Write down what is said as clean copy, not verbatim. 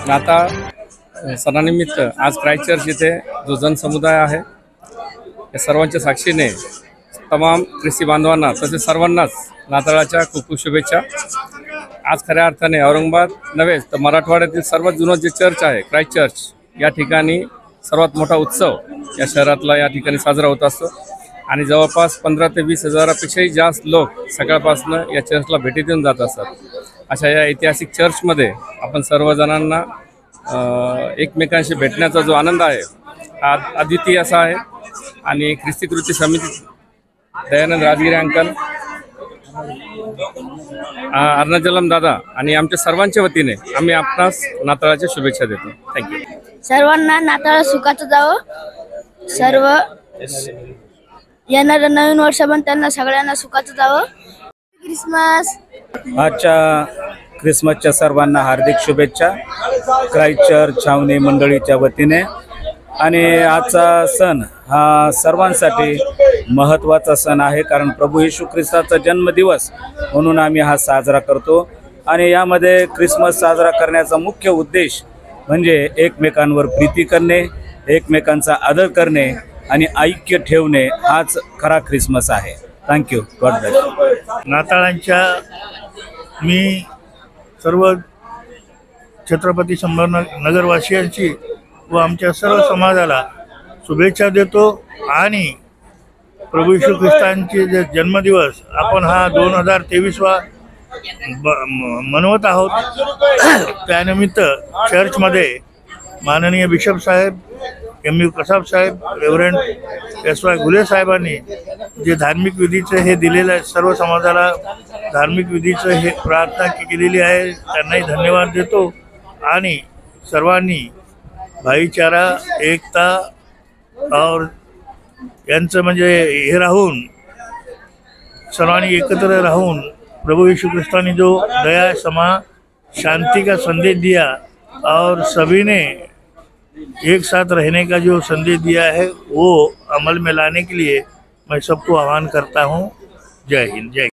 नाताळ सणानिमित्त आज क्राइस्ट चर्च येथे जो जनसमुदाय आहे या सर्वांच्या साक्षीने तमाम ख्रिस्ती बांधवांना तसेच सर्वांनाच नाताळाच्या खूप खूप शुभेच्छा। आज खऱ्या अर्थाने औरंगाबाद नव्हेच तर मराठवाड्यातील सर्वात जुनं जे चर्च आहे क्राइस्ट चर्च या ठिकाणी सर्वात मोठा उत्सव या शहरातला या ठिकाणी साजरा होत असतो आणि जवळपास 15 ते 20 हजारापेक्षाही जास्त लोक सकाळपासून या चर्चला भेटी देऊन जात असतात। अशा या ऐतिहासिक चर्चमध्ये आपण सर्वजणांना एकमेकांशी भेटण्याचा जो आनंद आहे हा अद्वितीय असा आहे आणि ख्रिस्ती कृती समिती दयानंद राजगिरे अंकल, अर्णजलम दादा आणि आमच्या सर्वांच्या वतीने आम्ही आपणास नाताळाच्या शुभेच्छा देतो। थँक्यू। सर्वांना नाताळ सुखाचं जावं, सर्व येणारं नवीन वर्ष पण त्यांना सगळ्यांना सुखाचं जावं। क्रिसमस। आजच्या क्रिसमसच्या सर्वांना हार्दिक शुभेच्छा क्राइस्ट चर्च छावणी मंडळीच्या वतीने। आणि आजचा सण हा सर्वांसाठी महत्त्वाचा सण आहे, कारण प्रभू येशू ख्रिस्ताचा जन्मदिवस म्हणून आम्ही हा साजरा करतो। आणि यामध्ये क्रिसमस साजरा करण्याचा मुख्य उद्देश म्हणजे एकमेकांवर प्रीती करणे, एकमेकांचा आदर करणे आणि ऐक्य ठेवणे हाच खरा ख्रिसमस आहे। थँक्यू। God bless. नाताळांच्या मी सर्व छत्रपती संभाजीनगरवासियांची व आमच्या सर्व समाजाला शुभेच्छा देतो। आणि प्रभू येशू ख्रिस्तांचे जे जन्मदिवस आपण हा 2023वा मनवत आहोत, त्यानिमित्त चर्चमध्ये माननीय बिशप साहेब एम यू कसाब साहेब, रेव्हरंड एस.वाय. घुले साहेबांनी जे धार्मिक विधीचं हे दिलेलं आहे, सर्व समाजाला धार्मिक विधीचं हे प्रार्थना केलेली आहे, त्यांनाही धन्यवाद देतो। आणि सर्वांनी भाईचारा, एकता और यांचं म्हणजे हे राहून सर्वांनी एकत्र राहून प्रभु यीशु ख्रिस्तानी जो दया, क्षमा, शांति का संदेश दिया और सभी ने एक साथ रहने का जो संदेश दिया है वो अमल में लाने के लिए मैं सबको आह्वान करता हूँ। जय हिंद, जय।